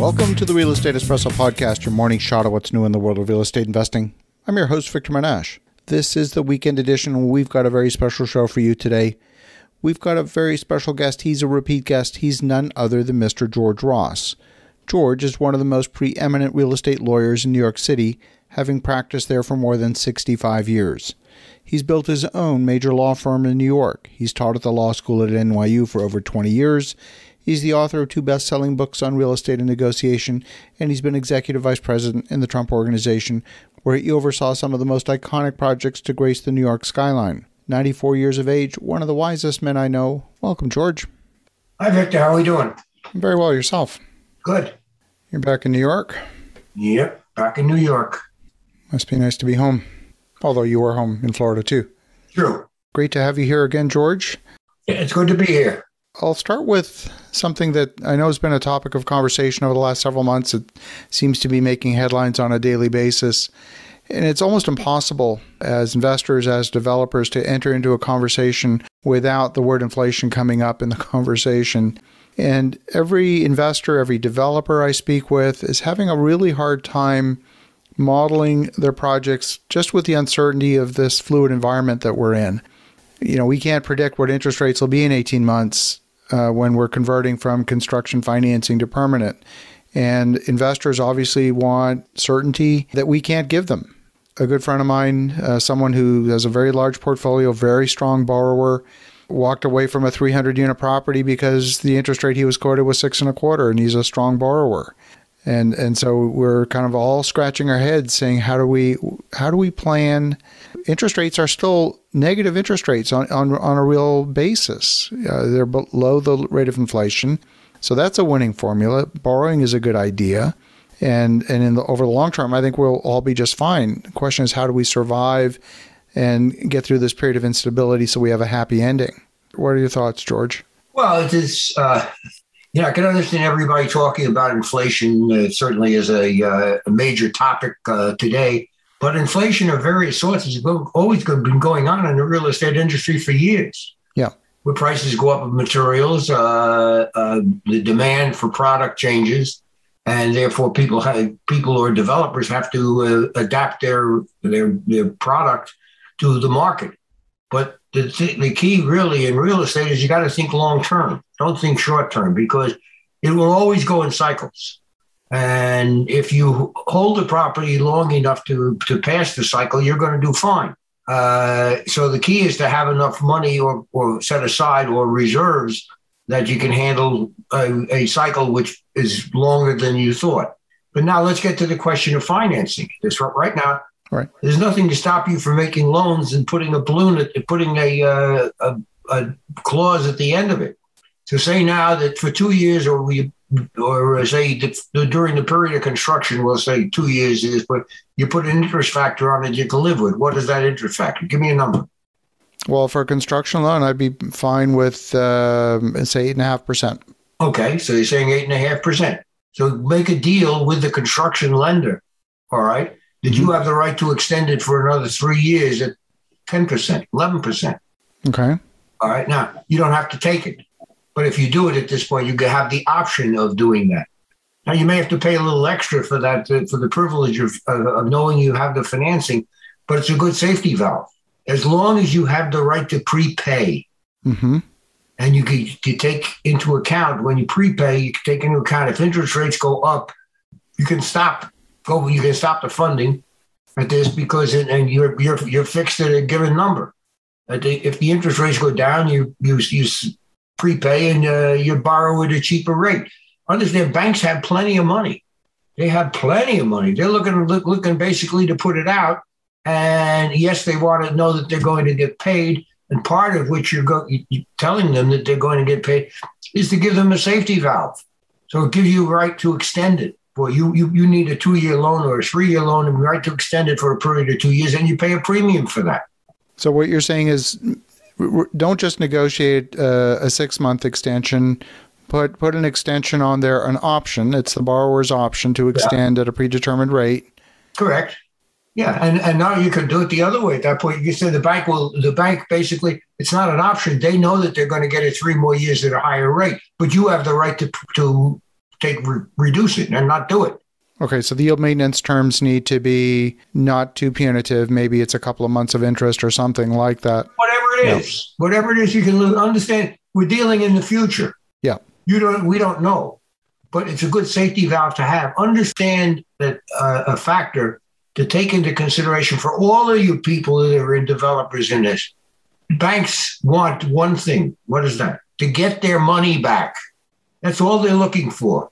Welcome to the Real Estate Espresso Podcast, your morning shot of what's new in the world of real estate investing. I'm your host, Victor Menasce. This is the weekend edition, and we've got a very special show for you today. We've got a very special guest. He's a repeat guest. He's none other than Mr. George Ross. George is one of the most preeminent real estate lawyers in New York City, having practiced there for more than 65 years. He's built his own major law firm in New York. He's taught at the law school at NYU for over 20 years. He's the author of 2 best-selling books on real estate and negotiation, and he's been executive vice president in the Trump Organization, where he oversaw some of the most iconic projects to grace the New York skyline. 94 years of age, one of the wisest men I know. Welcome, George. Hi, Victor. How are we doing? Very well. Yourself? Good. You're back in New York? Yep, back in New York. Must be nice to be home. Although you were home in Florida, too. True. Great to have you here again, George. Yeah, it's good to be here. I'll start with something that I know has been a topic of conversation over the last several months. It seems to be making headlines on a daily basis. And it's almost impossible as investors, as developers, to enter into a conversation without the word inflation coming up in the conversation. And every investor, every developer I speak with is having a really hard time modeling their projects just with the uncertainty of this fluid environment that we're in. You know, we can't predict what interest rates will be in 18 months when we're converting from construction financing to permanent. And investors obviously want certainty that we can't give them. A good friend of mine, someone who has a very large portfolio, very strong borrower, walked away from a 300-unit property because the interest rate he was quoted was 6.25%, and he's a strong borrower. And so we're kind of all scratching our heads saying, how do we plan? Interest rates are still negative interest rates on a real basis. They're below the rate of inflation. So that's a winning formula. Borrowing is a good idea. And over the long term, I think we'll all be just fine. The question is, how do we survive and get through this period of instability so we have a happy ending? What are your thoughts, George? Well, it is, I can understand everybody talking about inflation. It certainly is a major topic today. But inflation of various sorts has always been going on in the real estate industry for years. Yeah. Where prices go up of materials, the demand for product changes, and therefore people or developers have to adapt their product to the market. But the key really in real estate is you got to think long term. Don't think short term, because it will always go in cycles. And if you hold the property long enough to pass the cycle, you're going to do fine. So the key is to have enough money or set aside or reserves that you can handle a cycle which is longer than you thought. But now let's get to the question of financing. This right now, right. There's nothing to stop you from making loans and putting a clause at the end of it. So say now that for 2 years, or say during the period of construction, we'll say 2 years is, but you put an interest factor on it you can live with. What is that interest factor? Give me a number. Well, for a construction loan, I'd be fine with, say, 8.5%. Okay, so you're saying 8.5%. So make a deal with the construction lender, all right? Did you have the right to extend it for another 3 years at 10%, 11%? Okay. All right, now, you don't have to take it. But if you do it at this point, you have the option of doing that. Now, you may have to pay a little extra for that, for the privilege of knowing you have the financing, but it's a good safety valve. As long as you have the right to prepay, and you take into account when you prepay, you can take into account if interest rates go up, you can stop the funding at this because you're fixed at a given number. If the interest rates go down, you prepay and you borrow at a cheaper rate. Understand, banks have plenty of money. They have plenty of money. They're looking basically to put it out. And yes, they want to know that they're going to get paid. And part of which you're telling them that they're going to get paid is to give them a safety valve. So it gives you a right to extend it. Well, you need a 2-year loan or a 3-year loan and right to extend it for a period of 2 years, and you pay a premium for that. So what you're saying is, don't just negotiate a 6-month extension. Put an extension on there, an option. It's the borrower's option to extend at a predetermined rate. Correct. Yeah, and now you can do it the other way. At that point, you say the bank basically, it's not an option. They know that they're going to get it 3 more years at a higher rate, but you have the right to reduce it and not do it. Okay, so the yield maintenance terms need to be not too punitive. Maybe it's a couple of months of interest or something like that. Whatever it is, you can understand. We're dealing in the future. Yeah, we don't know, but it's a good safety valve to have. Understand that a factor to take into consideration for all of you people that are in developers in this. Banks want one thing. What is that? To get their money back. That's all they're looking for,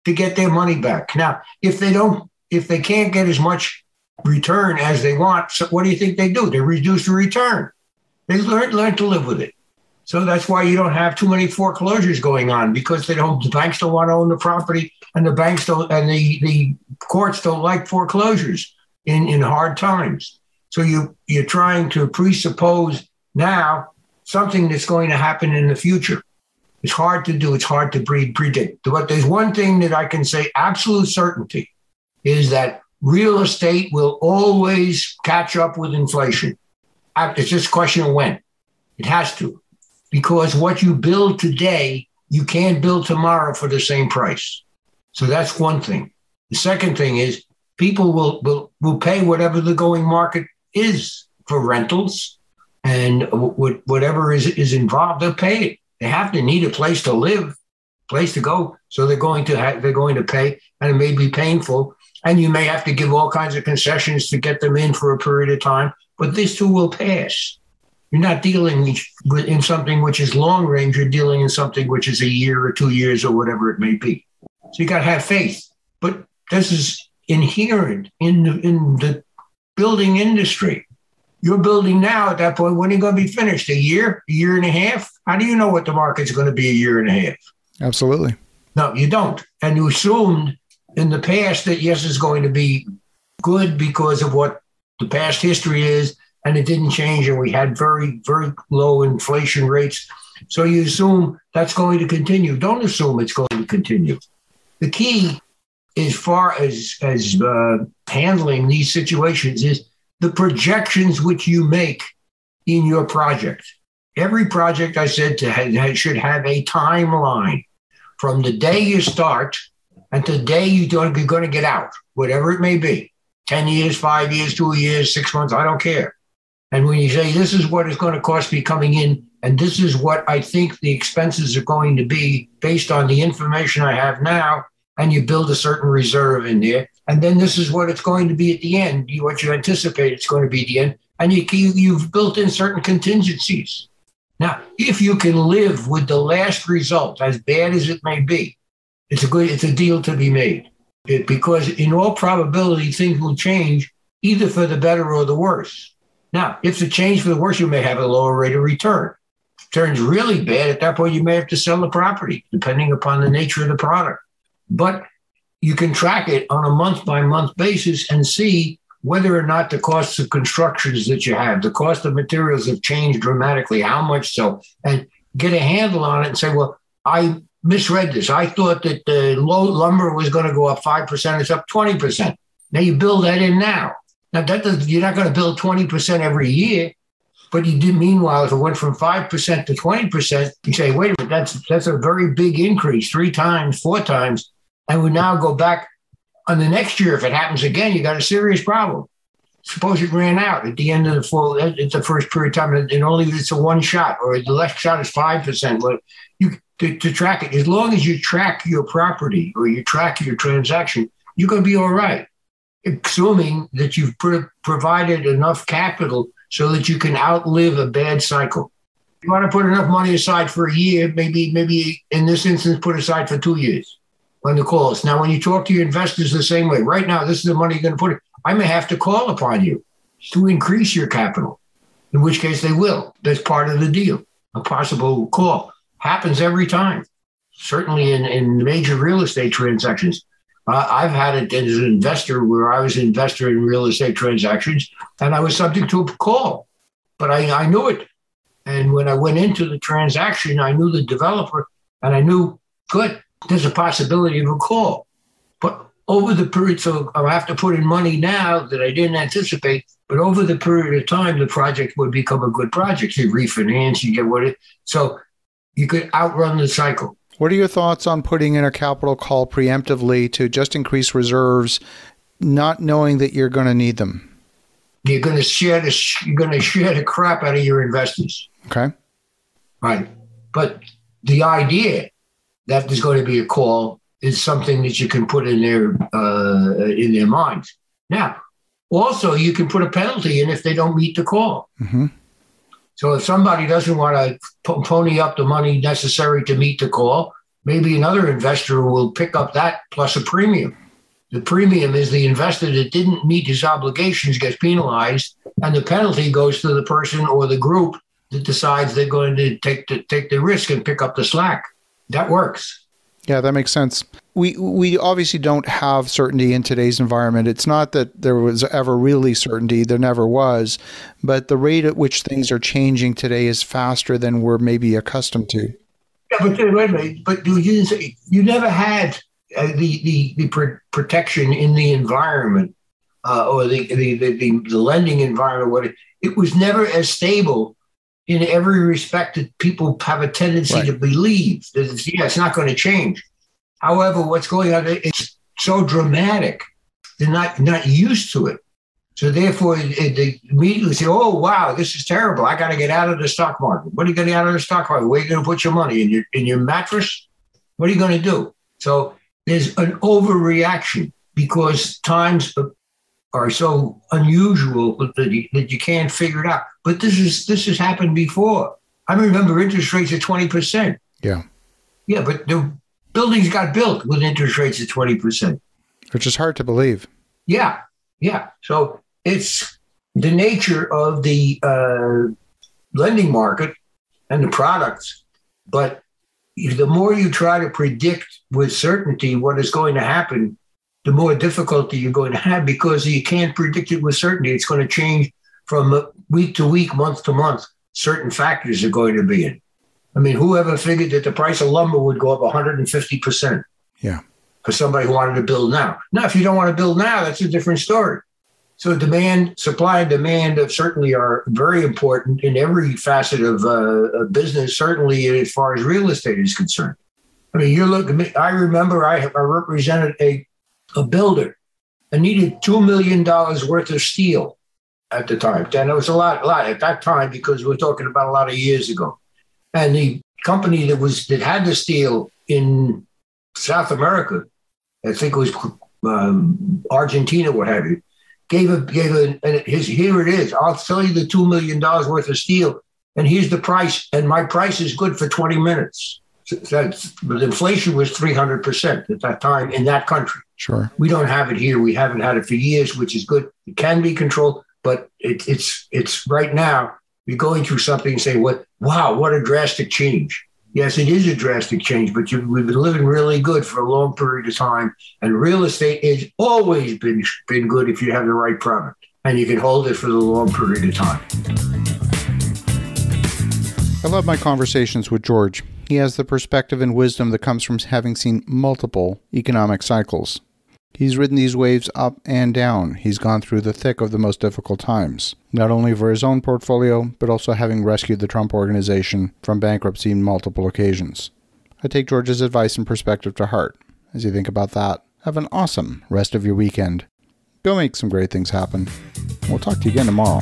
to get their money back. Now, if they can't get as much return as they want, so what do you think they do? They reduce the return. They learn to live with it. So that's why you don't have too many foreclosures going on, because the banks don't want to own the property, and the banks don't, and the courts don't like foreclosures in hard times. So you're trying to presuppose now something that's going to happen in the future. It's hard to do. It's hard to predict. But there's one thing that I can say absolute certainty is that real estate will always catch up with inflation. It's just a question of when. It has to. Because what you build today, you can't build tomorrow for the same price. So that's one thing. The second thing is people will pay whatever the going market is for rentals, and whatever is involved, they'll pay it. They need a place to live, place to go. So they're going to pay, and it may be painful. And you may have to give all kinds of concessions to get them in for a period of time, but this too will pass. You're not dealing in something which is long range. You're dealing in something which is a year or 2 years or whatever it may be. So you got to have faith. But this is inherent in the building industry. You're building now at that point. When are you going to be finished? A year and a half? How do you know what the market's going to be a year and a half? Absolutely. No, you don't. And you assumed in the past that, yes, it's going to be good because of what the past history is, and it didn't change, and we had very, very low inflation rates. So you assume that's going to continue. Don't assume it's going to continue. The key, as far as handling these situations, is the projections which you make in your project. Every project, I said, should have a timeline from the day you start and to the day you're going to get out, whatever it may be. 10 years, 5 years, 2 years, 6 months, I don't care. And when you say, this is what it's going to cost me coming in, and this is what I think the expenses are going to be based on the information I have now, and you build a certain reserve in there, and then this is what it's going to be at the end, what you anticipate it's going to be at the end, and you've built in certain contingencies. Now, if you can live with the last result, as bad as it may be, it's a deal to be made. Because in all probability, things will change either for the better or the worse. Now, if it changes for the worse, you may have a lower rate of return. If it turns really bad, at that point, you may have to sell the property, depending upon the nature of the product. But you can track it on a month-by-month basis and see whether or not the costs of constructions that you have, the cost of materials have changed dramatically, how much so, and get a handle on it and say, well, I misread this. I thought that the low lumber was going to go up 5%. It's up 20%. Now you build that in now. Now, you're not going to build 20% every year, but you did. Meanwhile, if it went from 5% to 20%, you say, wait a minute, that's a very big increase, 3 times, 4 times. And we now go back on the next year. If it happens again, you got a serious problem. Suppose it ran out at the end of it's the first period of time, and only it's a one shot, or the last shot is 5%. Well, to track it, as long as you track your property or you track your transaction, you're going to be all right, assuming that you've provided enough capital so that you can outlive a bad cycle. You want to put enough money aside for a year, maybe in this instance, put aside for 2 years on the calls. Now, when you talk to your investors the same way, right now, this is the money you're going to put in. I may have to call upon you to increase your capital, in which case they will. That's part of the deal. A possible call happens every time, certainly in major real estate transactions. I've had it as an investor where I was an investor in real estate transactions, and I was subject to a call, but I knew it. And when I went into the transaction, I knew the developer, and I knew, good, there's a possibility of a call. But over the period, so I have to put in money now that I didn't anticipate, but over the period of time, the project would become a good project. You refinance, you get so you could outrun the cycle. What are your thoughts on putting in a capital call preemptively to just increase reserves, not knowing that you're going to need them? You're going to share the crap out of your investors. Okay. Right. But the idea that there's going to be a call is something that you can put in their minds. Now, also, you can put a penalty in if they don't meet the call. Mm-hmm. So if somebody doesn't want to pony up the money necessary to meet the call, maybe another investor will pick up that plus a premium. The premium is the investor that didn't meet his obligations gets penalized, and the penalty goes to the person or the group that decides they're going to take the risk and pick up the slack. That works. Yeah, that makes sense. We obviously don't have certainty in today's environment. It's not that there was ever really certainty. There never was. But the rate at which things are changing today is faster than we're maybe accustomed to. Yeah, but wait a minute. But you never had the protection in the environment or the lending environment. It was never as stable in every respect that people have a tendency to believe that it's not going to change. However, what's going on, it's so dramatic. They're not used to it. So therefore, they immediately say, oh, wow, this is terrible. I got to get out of the stock market. What are you going to get out of the stock market? Where are you going to put your money? In your mattress? What are you going to do? So there's an overreaction because times are so unusual that you can't figure it out. But this has happened before. I remember interest rates at 20%. Yeah. Yeah, but the buildings got built with interest rates at 20%. Which is hard to believe. Yeah. So it's the nature of the lending market and the products. But the more you try to predict with certainty what is going to happen, the more difficulty you're going to have because you can't predict it with certainty. It's going to change from week to week, month to month. Certain factors are going to be in. I mean, whoever figured that the price of lumber would go up 150%? Yeah. For somebody who wanted to build now. Now, if you don't want to build now, that's a different story. So supply and demand certainly are very important in every facet of business, certainly as far as real estate is concerned. I mean, I remember I represented a builder and needed $2 million worth of steel at the time. And it was a lot at that time because we're talking about a lot of years ago. And the company that had the steel in South America, I think it was Argentina, what have you, here it is. I'll sell you the $2 million worth of steel, and here's the price, and my price is good for 20 minutes. But inflation was 300% at that time in that country. Sure. We don't have it here. We haven't had it for years, which is good. It can be controlled, but it's right now, you're going through something and say, wow, what a drastic change. Yes, it is a drastic change, but we've been living really good for a long period of time. And real estate has always been good if you have the right product and you can hold it for the long period of time. I love my conversations with George. He has the perspective and wisdom that comes from having seen multiple economic cycles. He's ridden these waves up and down. He's gone through the thick of the most difficult times, not only for his own portfolio, but also having rescued the Trump organization from bankruptcy on multiple occasions. I take George's advice and perspective to heart. As you think about that, have an awesome rest of your weekend. Go make some great things happen. We'll talk to you again tomorrow.